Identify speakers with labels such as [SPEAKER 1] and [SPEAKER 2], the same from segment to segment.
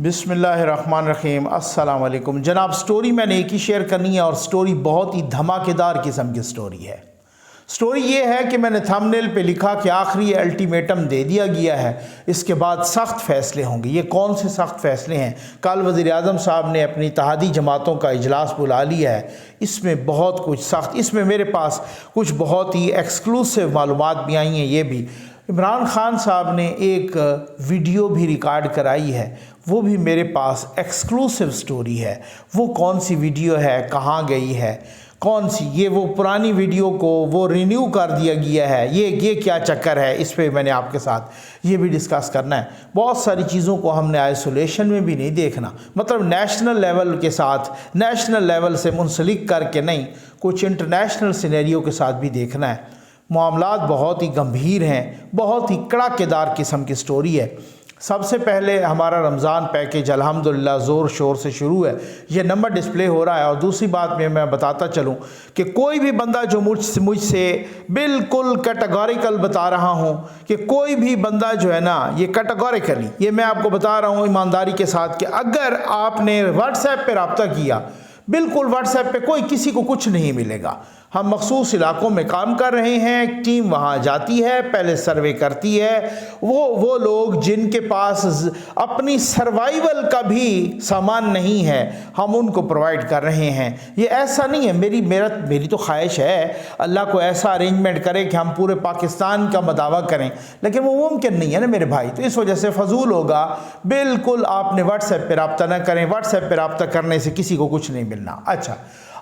[SPEAKER 1] بسم اللہ الرحمن الرحیم۔ السلام علیکم جناب۔ سٹوری میں نے ایک ہی شیئر کرنی ہے اور سٹوری بہت ہی دھماکے دار قسم کی سٹوری ہے۔ سٹوری یہ ہے کہ میں نے تھمبنیل پہ لکھا کہ آخری الٹیمیٹم دے دیا گیا ہے، اس کے بعد سخت فیصلے ہوں گے۔ یہ کون سے سخت فیصلے ہیں؟ کل وزیر اعظم صاحب نے اپنی اتحادی جماعتوں کا اجلاس بلا لیا ہے، اس میں بہت کچھ سخت، اس میں میرے پاس کچھ بہت ہی ایکسکلوسیو معلومات بھی آئی ہیں۔ یہ بھی عمران خان صاحب نے ایک ویڈیو بھی ریکارڈ کرائی ہے، وہ بھی میرے پاس ایکسکلوسیو سٹوری ہے۔ وہ کون سی ویڈیو ہے، کہاں گئی ہے، کون سی؟ یہ وہ پرانی ویڈیو کو وہ رینیو کر دیا گیا ہے، یہ کیا چکر ہے؟ اس پہ میں نے آپ کے ساتھ یہ بھی ڈسکس کرنا ہے۔ بہت ساری چیزوں کو ہم نے آئسولیشن میں بھی نہیں دیکھنا، مطلب نیشنل لیول کے ساتھ، نیشنل لیول سے منسلک کر کے نہیں، کچھ انٹرنیشنل سینیریو کے ساتھ بھی دیکھنا ہے۔ معاملات بہت ہی گمبھیر ہیں، بہت ہی کڑاکے دار قسم کی سٹوری ہے۔ سب سے پہلے ہمارا رمضان پیکیج الحمدللہ زور شور سے شروع ہے، یہ نمبر ڈسپلے ہو رہا ہے۔ اور دوسری بات میں بتاتا چلوں کہ کوئی بھی بندہ جو مجھ سے بالکل کیٹیگوریکل بتا رہا ہوں کہ کوئی بھی بندہ جو ہے نا، یہ کیٹیگوریکلی یہ میں آپ کو بتا رہا ہوں ایمانداری کے ساتھ کہ اگر آپ نے واٹس ایپ پہ رابطہ کیا، بالکل واٹس ایپ پہ کوئی کسی کو کچھ نہیں ملے گا۔ ہم مخصوص علاقوں میں کام کر رہے ہیں، ایک ٹیم وہاں جاتی ہے، پہلے سروے کرتی ہے۔ وہ لوگ جن کے پاس اپنی سروائیول کا بھی سامان نہیں ہے، ہم ان کو پرووائڈ کر رہے ہیں۔ یہ ایسا نہیں ہے، میری تو خواہش ہے اللہ کو ایسا ارینجمنٹ کرے کہ ہم پورے پاکستان کا مداوع کریں، لیکن وہ ممکن نہیں ہے نا میرے بھائی، تو اس وجہ سے فضول ہوگا۔ بالکل آپ نے واٹس ایپ پہ رابطہ نہ کریں، واٹس ایپ پہ رابطہ کرنے سے کسی کو کچھ نہیں ملنا۔ اچھا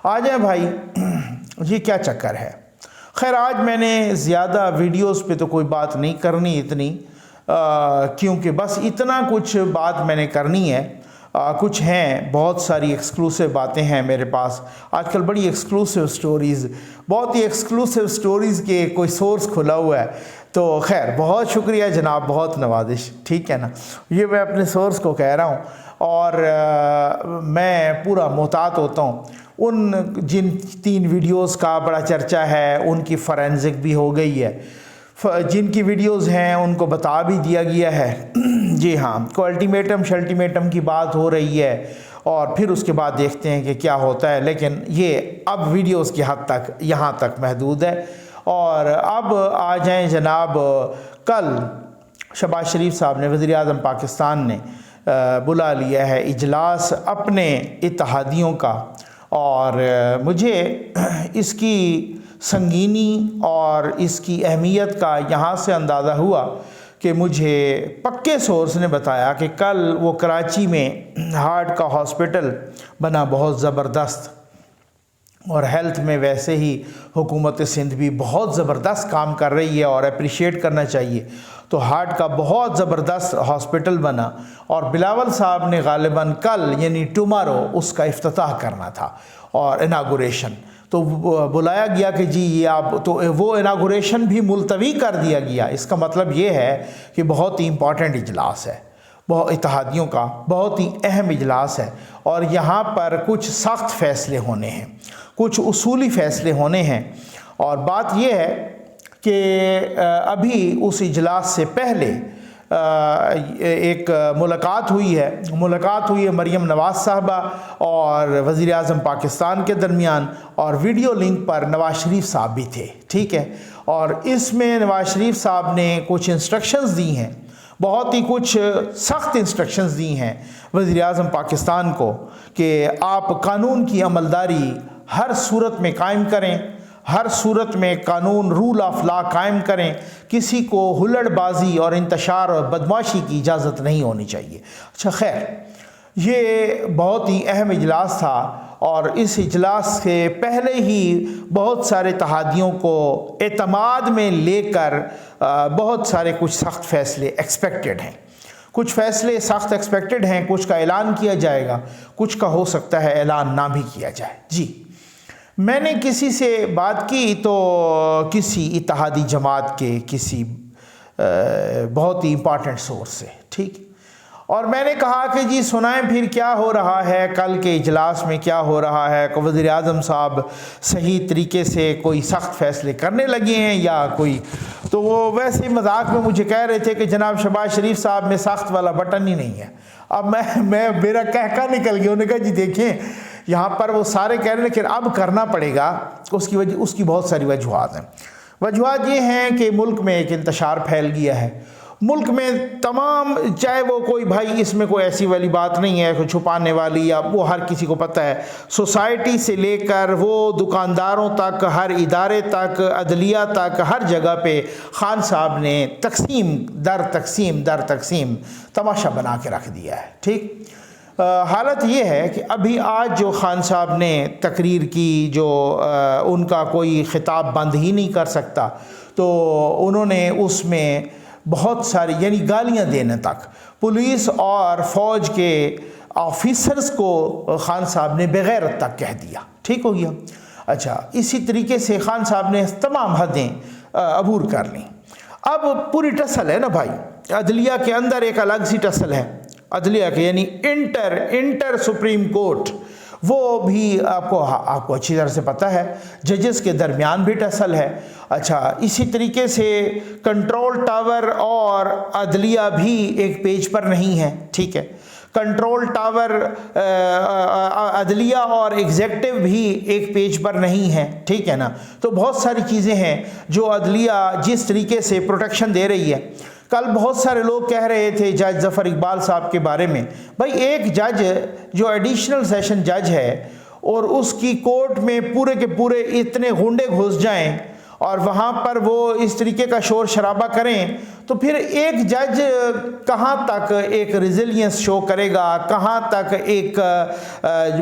[SPEAKER 1] آ جائیں بھائی، یہ کیا چکر ہے؟ خیر آج میں نے زیادہ ویڈیوز پہ تو کوئی بات نہیں کرنی اتنی، کیونکہ بس اتنا کچھ بات میں نے کرنی ہے۔ کچھ ہیں، بہت ساری ایکسکلوسیو باتیں ہیں میرے پاس آج کل، بڑی ایکسکلوسیو سٹوریز، بہت ہی ایکسکلوسیو سٹوریز کے کوئی سورس کھلا ہوا ہے۔ تو خیر بہت شکریہ جناب، بہت نوازش، ٹھیک ہے نا، یہ میں اپنے سورس کو کہہ رہا ہوں۔ اور میں پورا محتاط ہوتا ہوں۔ ان جن 3 ویڈیوز کا بڑا چرچہ ہے، ان کی فورینزک بھی ہو گئی ہے، جن کی ویڈیوز ہیں ان کو بتا بھی دیا گیا ہے۔ جی ہاں، کو الٹیمیٹم کی بات ہو رہی ہے، اور پھر اس کے بعد دیکھتے ہیں کہ کیا ہوتا ہے، لیکن یہ اب ویڈیوز کی حد تک یہاں تک محدود ہے۔ اور اب آ جائیں جناب، کل شہباز شریف صاحب نے، وزیر اعظم پاکستان نے بلا لیا ہے اجلاس اپنے اتحادیوں کا، اور مجھے اس کی سنگینی اور اس کی اہمیت کا یہاں سے اندازہ ہوا کہ مجھے پکے سورس نے بتایا کہ کل وہ کراچی میں ہارٹ کا ہاسپٹل بنا، بہت زبردست، اور ہیلتھ میں ویسے ہی حکومت سندھ بھی بہت زبردست کام کر رہی ہے اور اپریشیٹ کرنا چاہیے۔ تو ہارٹ کا بہت زبردست ہاسپٹل بنا، اور بلاول صاحب نے غالباً کل یعنی ٹمارو اس کا افتتاح کرنا تھا اور اناگوریشن، تو بلایا گیا کہ جی یہ آپ، تو وہ اناگوریشن بھی ملتوی کر دیا گیا۔ اس کا مطلب یہ ہے کہ بہت ہی امپورٹنٹ اجلاس ہے، اتحادیوں کا بہت ہی اہم اجلاس ہے، اور یہاں پر کچھ سخت فیصلے ہونے ہیں، کچھ اصولی فیصلے ہونے ہیں۔ اور بات یہ ہے کہ ابھی اس اجلاس سے پہلے ایک ملاقات ہوئی ہے مریم نواز صاحبہ اور وزیر اعظم پاکستان کے درمیان، اور ویڈیو لنک پر نواز شریف صاحب بھی تھے، ٹھیک ہے۔ اور اس میں نواز شریف صاحب نے کچھ انسٹرکشنز دی ہیں، بہت ہی کچھ سخت انسٹرکشنز دی ہیں وزیر اعظم پاکستان کو کہ آپ قانون کی عملداری ہر صورت میں قائم کریں، ہر صورت میں قانون، رول آف لا قائم کریں، کسی کو ہلڑ بازی اور انتشار اور بدمعاشی کی اجازت نہیں ہونی چاہیے۔ اچھا خیر، یہ بہت ہی اہم اجلاس تھا، اور اس اجلاس سے پہلے ہی بہت سارے اتحادیوں کو اعتماد میں لے کر بہت سارے کچھ سخت فیصلے ایکسپیکٹڈ ہیں، کچھ فیصلے سخت ایکسپیکٹڈ ہیں، کچھ کا اعلان کیا جائے گا، کچھ کا ہو سکتا ہے اعلان نہ بھی کیا جائے۔ جی میں نے کسی سے بات کی تو کسی اتحادی جماعت کے کسی بہت ہی امپارٹنٹ سورس سے، ٹھیک، اور میں نے کہا کہ جی سنائیں پھر کیا ہو رہا ہے، کل کے اجلاس میں کیا ہو رہا ہے، کہ وزیر اعظم صاحب صحیح طریقے سے کوئی سخت فیصلے کرنے لگے ہیں یا کوئی، تو وہ ویسے مذاق میں مجھے کہہ رہے تھے کہ جناب شہباز شریف صاحب میں سخت والا بٹن ہی نہیں ہے۔ اب میرا کہکا نکل گیا، انہوں نے کہا جی دیکھیں یہاں پر وہ سارے کہہ رہے ہیں لیکن اب کرنا پڑے گا، اس کی بہت ساری وجوہات ہیں۔ وجوہات یہ ہیں کہ ملک میں ایک انتشار پھیل گیا ہے، ملک میں تمام، چاہے وہ کوئی بھائی، اس میں کوئی ایسی والی بات نہیں ہے کوئی چھپانے والی، یا وہ ہر کسی کو پتہ ہے، سوسائٹی سے لے کر وہ دکانداروں تک، ہر ادارے تک، عدلیہ تک، ہر جگہ پہ خان صاحب نے تقسیم در تقسیم تماشا بنا کے رکھ دیا ہے۔ ٹھیک، حالت یہ ہے کہ ابھی آج جو خان صاحب نے تقریر کی، جو ان کا کوئی خطاب بند ہی نہیں کر سکتا، تو انہوں نے اس میں بہت ساری، یعنی گالیاں دینے تک، پولیس اور فوج کے آفیسرز کو خان صاحب نے بغیرت تک کہہ دیا۔ ٹھیک ہو گیا؟ اچھا، اسی طریقے سے خان صاحب نے تمام حدیں عبور کر لیں۔ اب پوری ٹسل ہے نا بھائی، عدلیہ کے اندر ایک الگ سی ٹسل ہے، عدلیہ کے یعنی انٹر سپریم کورٹ، وہ بھی آپ کو اچھی طرح سے پتہ ہے، ججز کے درمیان بھی ٹسل ہے۔ اچھا، اسی طریقے سے کنٹرول ٹاور اور عدلیہ بھی ایک پیج پر نہیں ہے۔ ٹھیک ہے، کنٹرول ٹاور عدلیہ اور ایگزیکٹو بھی ایک پیج پر نہیں ہے۔ ٹھیک ہے نا، تو بہت ساری چیزیں ہیں جو عدلیہ جس طریقے سے پروٹیکشن دے رہی ہے۔ کل بہت سارے لوگ کہہ رہے تھے جج ظفر اقبال صاحب کے بارے میں، بھائی ایک جج جو ایڈیشنل سیشن جج ہے اور اس کی کورٹ میں پورے کے پورے اتنے غنڈے گھس جائیں اور وہاں پر وہ اس طریقے کا شور شرابہ کریں، تو پھر ایک جج کہاں تک ایک ریزیلینس شو کرے گا، کہاں تک ایک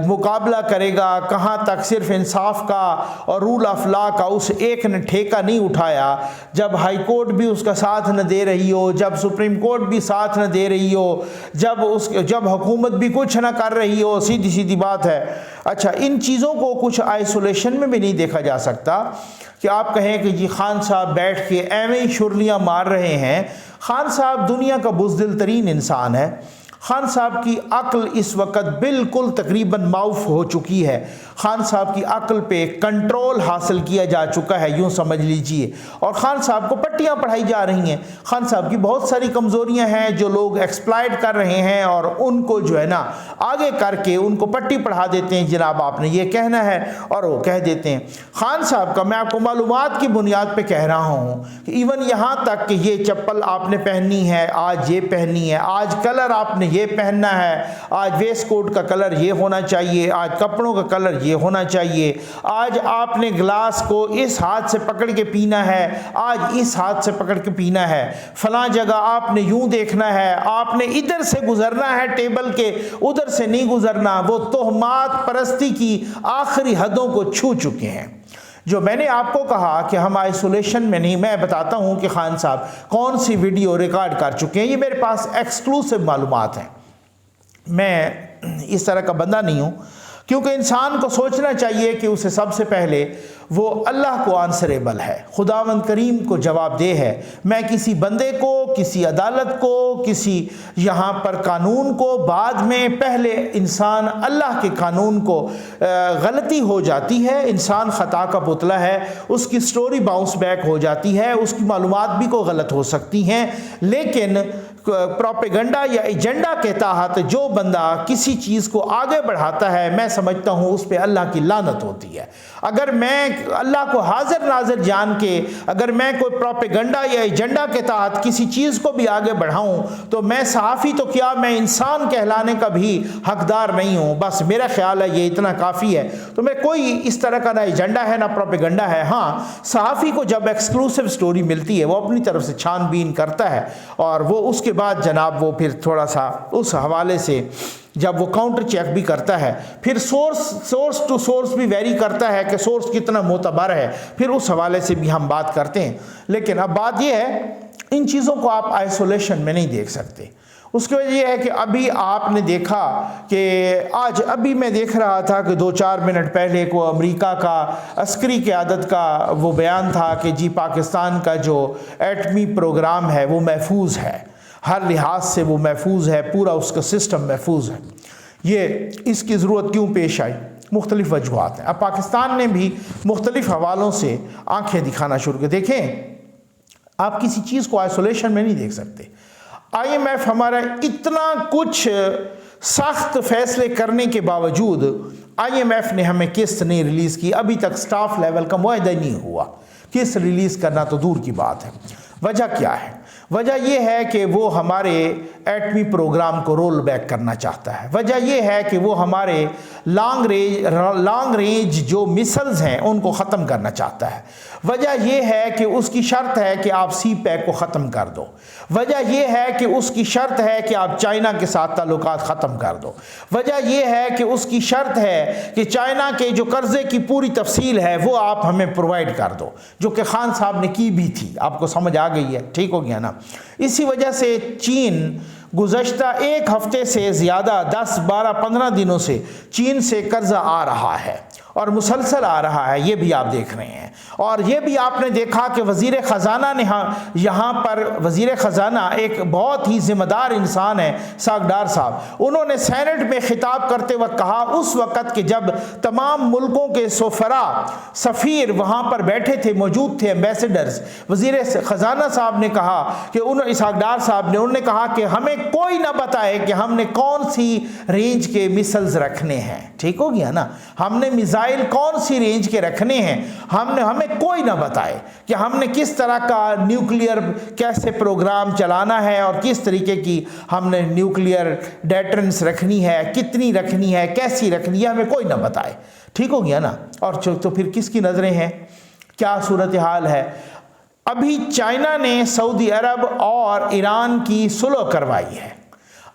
[SPEAKER 1] مقابلہ کرے گا، کہاں تک صرف انصاف کا اور رول آف لا کا اس ایک نے ٹھیکہ نہیں اٹھایا، جب ہائی کورٹ بھی اس کا ساتھ نہ دے رہی ہو، جب سپریم کورٹ بھی ساتھ نہ دے رہی ہو، جب حکومت بھی کچھ نہ کر رہی ہو، سیدھی بات ہے۔ اچھا، ان چیزوں کو کچھ آئسولیشن میں بھی نہیں دیکھا جا سکتا کہ آپ کہیں کہ جی خان صاحب بیٹھ کے ایویں ہی شرلیاں مار رہے ہیں۔ خان صاحب دنیا کا بزدل ترین انسان ہے، خان صاحب کی عقل اس وقت بالکل تقریباً معاف ہو چکی ہے، خان صاحب کی عقل پہ کنٹرول حاصل کیا جا چکا ہے، یوں سمجھ لیجئے، اور خان صاحب کو پٹیاں پڑھائی جا رہی ہیں۔ خان صاحب کی بہت ساری کمزوریاں ہیں جو لوگ ایکسپلائٹ کر رہے ہیں اور ان کو جو ہے نا آگے کر کے ان کو پٹی پڑھا دیتے ہیں، جناب آپ نے یہ کہنا ہے اور وہ کہہ دیتے ہیں۔ خان صاحب کا میں آپ کو معلومات کی بنیاد پہ کہہ رہا ہوں کہ ایون یہاں تک کہ یہ چپل آپ نے پہنی ہے، آج یہ پہنی ہے، آج کلر آپ نے یہ پہننا ہے، آج ویسٹ کوٹ کا کلر یہ ہونا چاہیے، آج کپڑوں کا کلر یہ ہونا چاہیے، آج آپ نے گلاس کو اس ہاتھ سے پکڑ کے پینا ہے، آج اس ہاتھ سے پکڑ کے پینا ہے، فلاں جگہ آپ نے یوں دیکھنا ہے، آپ نے ادھر سے گزرنا ہے ٹیبل کے، ادھر سے نہیں گزرنا۔ وہ تہمات پرستی کی آخری حدوں کو چھو چکے ہیں۔ جو میں نے آپ کو کہا کہ ہم آئسولیشن میں نہیں، میں بتاتا ہوں کہ خان صاحب کون سی ویڈیو ریکارڈ کر چکے ہیں، یہ میرے پاس ایکسکلوسیو معلومات ہیں۔ میں اس طرح کا بندہ نہیں ہوں، کیونکہ انسان کو سوچنا چاہیے کہ اسے سب سے پہلے وہ اللہ کو آنسریبل ہے، خداوند کریم کو جواب دہ ہے۔ میں کسی بندے کو، کسی عدالت کو، کسی یہاں پر قانون کو، بعد میں پہلے انسان اللہ کے قانون کو غلطی ہو جاتی ہے، انسان خطا کا پتلا ہے، اس کی سٹوری باؤنس بیک ہو جاتی ہے، اس کی معلومات بھی کو غلط ہو سکتی ہیں، لیکن پروپیگنڈا یا ایجنڈا کے تحت جو بندہ کسی چیز کو آگے بڑھاتا ہے، میں سمجھتا ہوں اس پہ اللہ کی لعنت ہوتی ہے۔ اگر میں اللہ کو حاضر ناظر جان کے اگر میں کوئی پروپیگنڈا یا ایجنڈا کے تحت کسی چیز کو بھی آگے بڑھاؤں تو میں صحافی تو کیا، میں انسان کہلانے کا بھی حقدار نہیں ہوں۔ بس میرا خیال ہے یہ اتنا کافی ہے۔ تو میں کوئی اس طرح کا نہ ایجنڈا ہے نہ پروپیگنڈا ہے۔ ہاں، صحافی کو جب ایکسکلوسیو سٹوری ملتی ہے وہ اپنی طرف سے چھان بین کرتا ہے، اور وہ اس کے بعد جناب وہ پھر تھوڑا سا اس حوالے سے جب وہ کاؤنٹر چیک بھی کرتا ہے، پھر سورس ٹو سورس بھی ویری کرتا ہے کہ سورس کتنا معتبر ہے، پھر اس حوالے سے بھی ہم بات کرتے ہیں۔ لیکن اب بات یہ ہے، ان چیزوں کو آپ آئسولیشن میں نہیں دیکھ سکتے۔ اس کی وجہ یہ ہے کہ ابھی آپ نے دیکھا کہ آج ابھی میں دیکھ رہا تھا کہ 2-4 منٹ پہلے کو امریکہ کا عسکری قیادت کا وہ بیان تھا کہ جی پاکستان کا جو ایٹمی پروگرام ہے وہ محفوظ ہے۔ ہر لحاظ سے وہ محفوظ ہے، پورا اس کا سسٹم محفوظ ہے۔ یہ اس کی ضرورت کیوں پیش آئی؟ مختلف وجوہات ہیں۔ اب پاکستان نے بھی مختلف حوالوں سے آنکھیں دکھانا شروع کر۔ دیکھیں، آپ کسی چیز کو آئسولیشن میں نہیں دیکھ سکتے۔ IMF ہمارا اتنا کچھ سخت فیصلے کرنے کے باوجود IMF نے ہمیں قسط نہیں ریلیز کی، ابھی تک سٹاف لیول کا معاہدہ نہیں ہوا، قسط ریلیز کرنا تو دور کی بات ہے۔ وجہ کیا ہے؟ وجہ یہ ہے کہ وہ ہمارے ایٹمی پروگرام کو رول بیک کرنا چاہتا ہے۔ وجہ یہ ہے کہ وہ ہمارے لانگ رینج جو میسلز ہیں ان کو ختم کرنا چاہتا ہے۔ وجہ یہ ہے کہ اس کی شرط ہے کہ آپ سی پیک کو ختم کر دو۔ وجہ یہ ہے کہ اس کی شرط ہے کہ آپ چائنا کے ساتھ تعلقات ختم کر دو۔ وجہ یہ ہے کہ اس کی شرط ہے کہ چائنا کے جو قرضے کی پوری تفصیل ہے وہ آپ ہمیں پرووائڈ کر دو، جو کہ خان صاحب نے کی بھی تھی۔ آپ کو سمجھ آ گئی ہے؟ ٹھیک ہو گیا نا؟ اسی وجہ سے چین گزشتہ ایک ہفتے سے زیادہ 10 12 15 دنوں سے چین سے قرضہ آ رہا ہے اور مسلسل آ رہا ہے، یہ بھی آپ دیکھ رہے ہیں۔ اور یہ بھی آپ نے دیکھا کہ وزیر خزانہ نے یہاں پر وزیر خزانہ ایک بہت ہی ذمہ دار انسان ہے، ساگڈار صاحب، انہوں نے سینٹ میں خطاب کرتے وقت کہا، اس وقت کہ جب تمام ملکوں کے سفراء سفیر وہاں پر بیٹھے تھے، موجود تھے، ایمبیسڈرز، وزیر خزانہ صاحب نے کہا کہ ساگڈار صاحب نے انہوں نے کہا کہ ہمیں کوئی نہ بتائے کہ ہم نے کون سی رینج کے میسلز رکھنے ہیں۔ ٹھیک ہو گیا نا؟ ہم نے میزائل کون سی رینج کے رکھنے ہیں، ہمیں کوئی نہ بتائے کہ ہم نے کس طرح کا نیوکلیئر کیسے پروگرام چلانا ہے اور کس طریقے کی ہم نے نیوکلیئر ڈیٹرنس رکھنی ہے، کتنی رکھنی ہے، کیسی رکھنی ہے، ہمیں کوئی نہ بتائے۔ ٹھیک ہو گیا نا؟ اور تو پھر کس کی نظریں ہیں؟ کیا صورتحال ہے؟ ابھی چائنا نے سعودی عرب اور ایران کی صلح کروائی ہے۔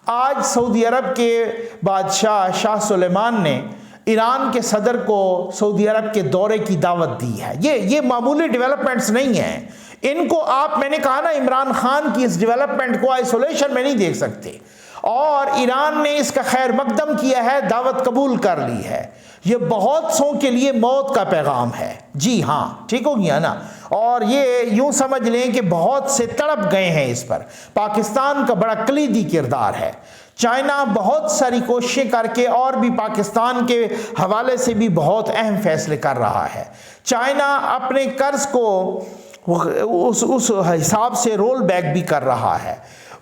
[SPEAKER 1] آج سعودی عرب کے بادشاہ شاہ سلیمان نے ایران کے صدر کو سعودی عرب کے دورے کی دعوت دی ہے۔ یہ معمولی ڈیولپمنٹس نہیں ہیں، ان کو آپ، میں نے کہا نا، عمران خان کی اس ڈیولپمنٹ کو آئسولیشن میں نہیں دیکھ سکتے، اور ایران نے اس کا خیر مقدم کیا ہے، دعوت قبول کر لی ہے۔ یہ بہت سو کے لیے موت کا پیغام ہے۔ جی ہاں، ٹھیک ہو گیا نا؟ اور یہ یوں سمجھ لیں کہ بہت سے تڑپ گئے ہیں اس پر۔ پاکستان کا بڑا کلیدی کردار ہے۔ چائنا بہت ساری کوششیں کر کے اور بھی پاکستان کے حوالے سے بھی بہت اہم فیصلے کر رہا ہے۔ چائنا اپنے قرض کو اس حساب سے رول بیک بھی کر رہا ہے،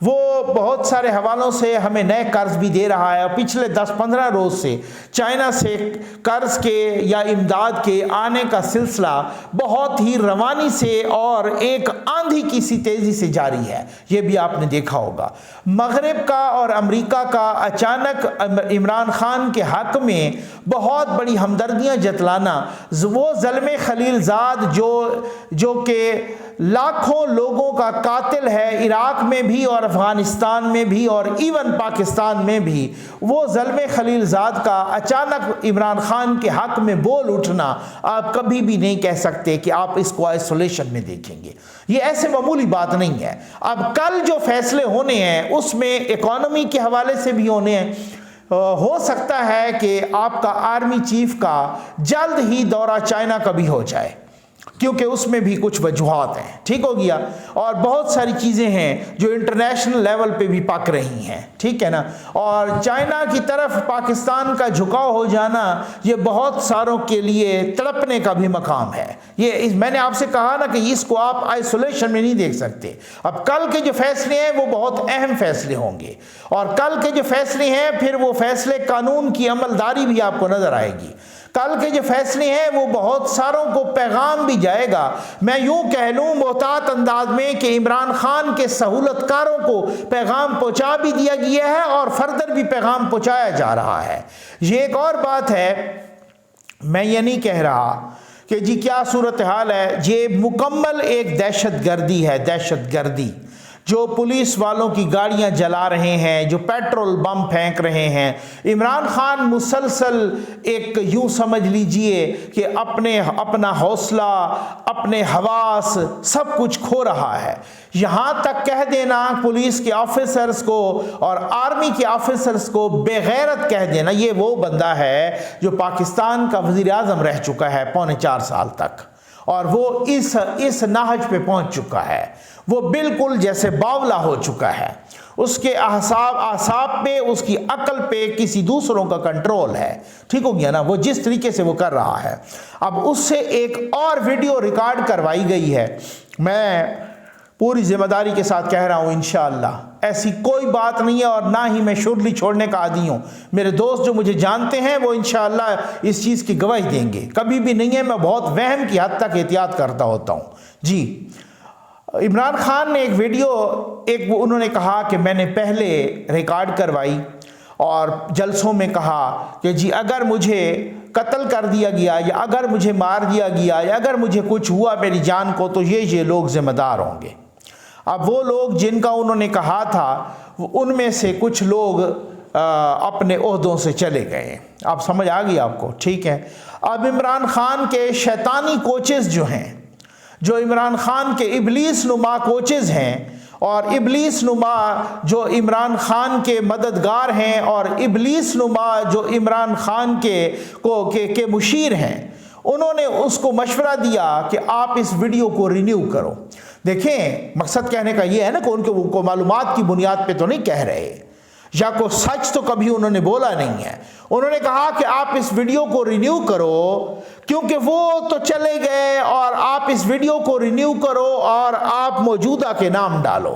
[SPEAKER 1] وہ بہت سارے حوالوں سے ہمیں نئے قرض بھی دے رہا ہے، اور پچھلے 10-15 روز سے چائنا سے قرض کے یا امداد کے آنے کا سلسلہ بہت ہی روانی سے اور ایک آندھی کی سی تیزی سے جاری ہے۔ یہ بھی آپ نے دیکھا ہوگا۔ مغرب کا اور امریکہ کا اچانک عمران خان کے حق میں بہت بڑی ہمدردیاں جتلانا، وہ ظلم خلیل زاد جو کہ لاکھوں لوگوں کا قاتل ہے، عراق میں بھی اور افغانستان میں بھی اور ایون پاکستان میں بھی، وہ ظلم خلیل زاد کا اچانک عمران خان کے حق میں بول اٹھنا، آپ کبھی بھی نہیں کہہ سکتے کہ آپ اس کو آئسولیشن میں دیکھیں گے۔ یہ ایسے معمولی بات نہیں ہے۔ اب کل جو فیصلے ہونے ہیں اس میں اکانومی کے حوالے سے بھی ہونے ہیں۔ ہو سکتا ہے کہ آپ کا آرمی چیف کا جلد ہی دورہ چائنا کا بھی ہو جائے، کیونکہ اس میں بھی کچھ وجوہات ہیں۔ ٹھیک ہو گیا؟ اور بہت ساری چیزیں ہیں جو انٹرنیشنل لیول پہ بھی پک رہی ہیں، ٹھیک ہے نا؟ اور چائنا کی طرف پاکستان کا جھکاؤ ہو جانا یہ بہت ساروں کے لیے تڑپنے کا بھی مقام ہے۔ یہ میں نے آپ سے کہا نا کہ اس کو آپ آئسولیشن میں نہیں دیکھ سکتے۔ اب کل کے جو فیصلے ہیں وہ بہت اہم فیصلے ہوں گے، اور کل کے جو فیصلے ہیں پھر وہ فیصلے قانون کی عملداری بھی آپ کو نظر آئے گی۔ کل کے جو فیصلے ہیں وہ بہت ساروں کو پیغام بھی جائے گا، میں یوں کہہ لوں محتاط انداز میں، کہ عمران خان کے سہولت کاروں کو پیغام پہنچا بھی دیا گیا ہے اور فردر بھی پیغام پہنچایا جا رہا ہے۔ یہ ایک اور بات ہے، میں یہ نہیں کہہ رہا کہ جی کیا صورتحال ہے، یہ مکمل ایک دہشت گردی ہے، دہشت گردی۔ جو پولیس والوں کی گاڑیاں جلا رہے ہیں، جو پیٹرول بم پھینک رہے ہیں، عمران خان مسلسل ایک یوں سمجھ لیجئے کہ اپنا حوصلہ، اپنے حواس سب کچھ کھو رہا ہے۔ یہاں تک کہہ دینا پولیس کے آفیسرز کو اور آرمی کے آفیسرز کو بے غیرت کہہ دینا، یہ وہ بندہ ہے جو پاکستان کا وزیر اعظم رہ چکا ہے 3.25 سال تک، اور وہ اس نہج پہ پہنچ چکا ہے، وہ بالکل جیسے باولا ہو چکا ہے، اس کے اعصاب پہ، اس کی عقل پہ کسی دوسروں کا کنٹرول ہے، ٹھیک ہو گیا نا، وہ جس طریقے سے وہ کر رہا ہے۔ اب اس سے ایک اور ویڈیو ریکارڈ کروائی گئی ہے، میں پوری ذمہ داری کے ساتھ کہہ رہا ہوں انشاءاللہ ایسی کوئی بات نہیں ہے، اور نہ ہی میں شرلی چھوڑنے کا عادی ہوں، میرے دوست جو مجھے جانتے ہیں وہ انشاءاللہ اس چیز کی گواہی دیں گے، کبھی بھی نہیں ہے، میں بہت وہم کی حد تک احتیاط کرتا ہوتا ہوں۔ جی، عمران خان نے ایک ویڈیو انہوں نے کہا کہ میں نے پہلے ریکارڈ کروائی اور جلسوں میں کہا کہ جی اگر مجھے قتل کر دیا گیا یا اگر مجھے مار دیا گیا یا اگر مجھے کچھ ہوا میری جان کو تو یہ لوگ ذمہ دار ہوں گے۔ اب وہ لوگ جن کا انہوں نے کہا تھا ان میں سے کچھ لوگ اپنے عہدوں سے چلے گئے، آپ سمجھ آ گئی آپ کو، ٹھیک ہے۔ اب عمران خان کے شیطانی کوچز جو ہیں، جو عمران خان کے ابلیس نما کوچز ہیں اور ابلیس نما جو عمران خان کے مددگار ہیں اور ابلیس نما جو عمران خان کے مشیر ہیں، انہوں نے اس کو مشورہ دیا کہ آپ اس ویڈیو کو رینیو کرو۔ دیکھیں مقصد کہنے کا یہ ہے نا کہ ان کو معلومات کی بنیاد پہ تو نہیں کہہ رہے، یا کو سچ تو کبھی انہوں نے بولا نہیں ہے، انہوں نے کہا کہ آپ اس ویڈیو کو رینیو کرو کیونکہ وہ تو چلے گئے، اور آپ اس ویڈیو کو رینیو کرو اور آپ موجودہ کے نام ڈالو۔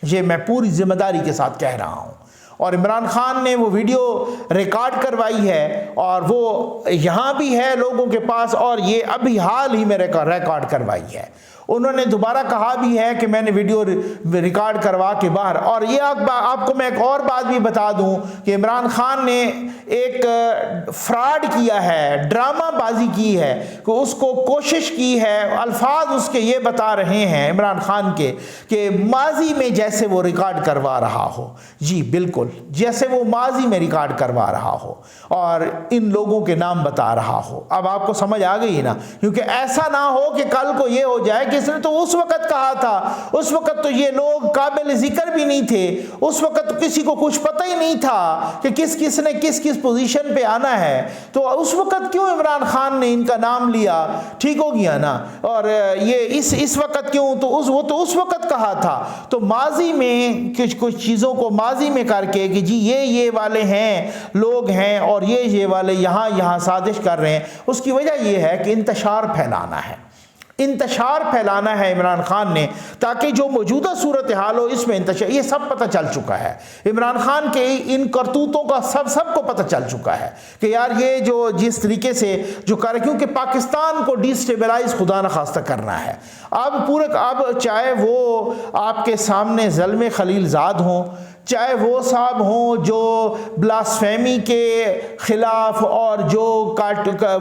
[SPEAKER 1] یہ میں پوری ذمہ داری کے ساتھ کہہ رہا ہوں، اور عمران خان نے وہ ویڈیو ریکارڈ کروائی ہے اور وہ یہاں بھی ہے لوگوں کے پاس، اور یہ ابھی حال ہی میں ریکارڈ کروائی ہے۔ انہوں نے دوبارہ کہا بھی ہے کہ میں نے ویڈیو ریکارڈ کروا کے باہر، اور یہ آپ کو میں ایک اور بات بھی بتا دوں کہ عمران خان نے ایک فراڈ کیا ہے، ڈرامہ بازی کی ہے، کہ اس کو کوشش کی ہے، الفاظ اس کے یہ بتا رہے ہیں عمران خان کے کہ ماضی میں جیسے وہ ریکارڈ کروا رہا ہو، جی بالکل جیسے وہ ماضی میں ریکارڈ کروا رہا ہو اور ان لوگوں کے نام بتا رہا ہو۔ اب آپ کو سمجھ آ گئی نا، کیونکہ ایسا نہ ہو کہ کل کو یہ ہو جائے کہ اس نے تو اس وقت کہا تھا، اس وقت تو یہ لوگ قابل ذکر بھی نہیں تھے، اس وقت کسی کو کچھ پتہ ہی نہیں تھا کہ کس نے کس پوزیشن پہ آنا ہے، تو اس وقت کیوں عمران خان نے ان کا نام لیا، ٹھیک ہو گیا نا، اور یہ اس وقت کیوں، تو وہ تو اس وقت کہا تھا۔ تو ماضی میں کچھ چیزوں کو ماضی میں کر کے کہ جی یہ والے ہیں لوگ ہیں اور یہ والے یہاں سازش کر رہے ہیں، اس کی وجہ یہ ہے کہ انتشار پھیلانا ہے عمران خان نے، تاکہ جو موجودہ صورتحال ہو اس میں انتشار، یہ سب پتہ چل چکا ہے عمران خان کے ان کرتوتوں کا، سب کو پتہ چل چکا ہے کہ یار یہ جو جس طریقے سے جو کر، کیونکہ پاکستان کو ڈیسٹیبلائز خدا نخواستہ کرنا ہے۔ اب چاہے وہ آپ کے سامنے زلمے خلیل زاد ہوں، چاہے وہ صاحب ہوں جو بلاسفیمی کے خلاف اور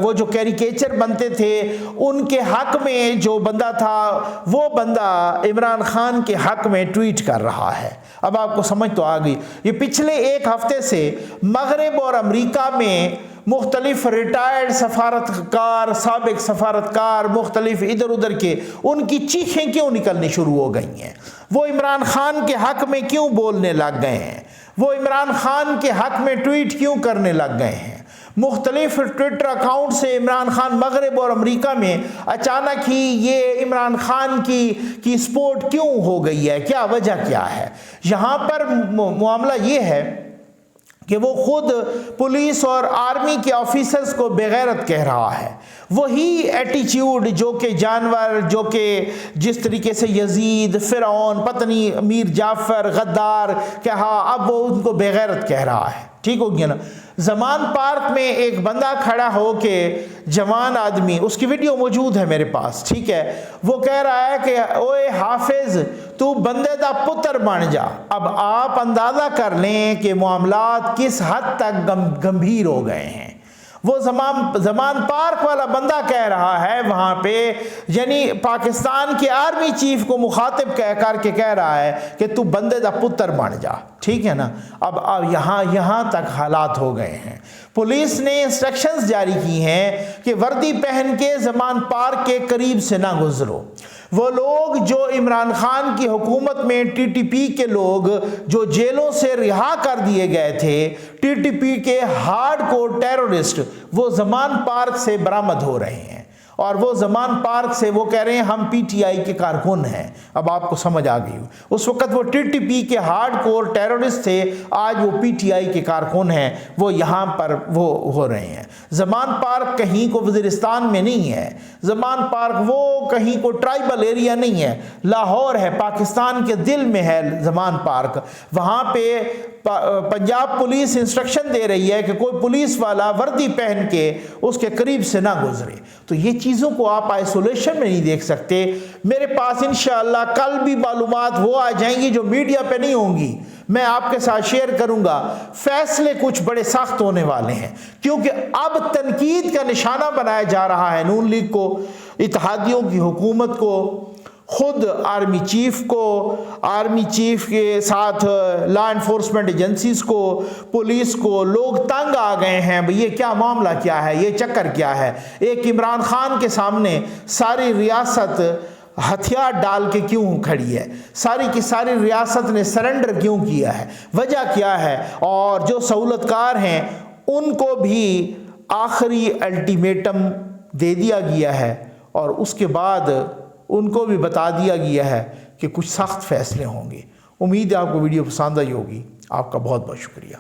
[SPEAKER 1] وہ جو کیریکیچر بنتے تھے ان کے حق میں جو بندہ تھا، وہ بندہ عمران خان کے حق میں ٹویٹ کر رہا ہے۔ اب آپ کو سمجھ تو آ گئی۔ یہ پچھلے ایک ہفتے سے مغرب اور امریکہ میں مختلف ریٹائرڈ سفارتکار، سابق سفارتکار، مختلف ادھر ادھر کے، ان کی چیخیں کیوں نکلنی شروع ہو گئی ہیں؟ وہ عمران خان کے حق میں کیوں بولنے لگ گئے ہیں؟ وہ عمران خان کے حق میں ٹویٹ کیوں کرنے لگ گئے ہیں؟ مختلف ٹویٹر اکاؤنٹ سے عمران خان مغرب اور امریکہ میں اچانک ہی یہ عمران خان کی سپورٹ کیوں ہو گئی ہے؟ کیا وجہ کیا ہے؟ یہاں پر معاملہ یہ ہے کہ وہ خود پولیس اور آرمی کے آفیسرز کو بغیرت کہہ رہا ہے۔ وہی ایٹیچیوڈ جو کہ جانور، جو کہ جس طریقے سے یزید، فرعون، پتنی امیر جعفر، غدار کہا، اب وہ ان کو بغیرت کہہ رہا ہے، ٹھیک ہو گیا نا۔ زمان پارک میں ایک بندہ کھڑا ہو کے، جوان آدمی، اس کی ویڈیو موجود ہے میرے پاس، ٹھیک ہے، وہ کہہ رہا ہے کہ اوے حافظ تو بندے دا پتر بن جا۔ اب آپ اندازہ کر لیں کہ معاملات کس حد تک گمبھیر ہو گئے ہیں۔ وہ زمان پارک والا بندہ کہہ رہا ہے وہاں پہ، یعنی پاکستان کے آرمی چیف کو مخاطب کر کے کہہ رہا ہے کہ تو بندے دا پتر بن جا، ٹھیک ہے نا۔ اب یہاں تک حالات ہو گئے ہیں۔ پولیس نے انسٹرکشنز جاری کی ہیں کہ وردی پہن کے زمان پارک کے قریب سے نہ گزرو۔ وہ لوگ جو عمران خان کی حکومت میں ٹی ٹی پی کے لوگ جو جیلوں سے رہا کر دیے گئے تھے، ٹی ٹی پی کے ہارڈ کور ٹیرورسٹ، وہ زمان پارک سے برآمد ہو رہے ہیں اور وہ زمان پارک سے وہ کہہ رہے ہیں ہم پی ٹی آئی کے کارکن ہیں۔ اب آپ کو سمجھ آ گئی، اس وقت وہ ٹی ٹی پی کے ہارڈ کور ٹیررسٹ تھے، آج وہ پی ٹی آئی کے کارکن ہیں، وہ یہاں پر وہ ہو رہے ہیں۔ زمان پارک کہیں کو وزیرستان میں نہیں ہے، زمان پارک وہ کہیں کو ٹرائبل ایریا نہیں ہے، لاہور ہے، پاکستان کے دل میں ہے زمان پارک۔ وہاں پہ پنجاب پولیس انسٹرکشن دے رہی ہے کہ کوئی پولیس والا وردی پہن کے اس کے قریب سے نہ گزرے۔ تو یہ چیزوں کو آپ آئسولیشن میں نہیں دیکھ سکتے۔ میرے پاس انشاءاللہ کل بھی معلومات وہ آ جائیں گی جو میڈیا پہ نہیں ہوں گی، میں آپ کے ساتھ شیئر کروں گا۔ فیصلے کچھ بڑے سخت ہونے والے ہیں، کیونکہ اب تنقید کا نشانہ بنایا جا رہا ہے نون لیگ کو، اتحادیوں کی حکومت کو، خود آرمی چیف کو، آرمی چیف کے ساتھ لا انفورسمنٹ ایجنسیز کو، پولیس کو۔ لوگ تنگ آ گئے ہیں، یہ کیا معاملہ کیا ہے، یہ چکر کیا ہے۔ ایک عمران خان کے سامنے ساری ریاست ہتھیار ڈال کے کیوں کھڑی ہے، ساری کی ساری ریاست نے سرنڈر کیوں کیا ہے، وجہ کیا ہے؟ اور جو سہولت کار ہیں ان کو بھی آخری الٹیمیٹم دے دیا گیا ہے، اور اس کے بعد ان کو بھی بتا دیا گیا ہے کہ کچھ سخت فیصلے ہوں گے۔ امید ہے آپ کو ویڈیو پسند آئی ہوگی۔ آپ کا بہت بہت شکریہ۔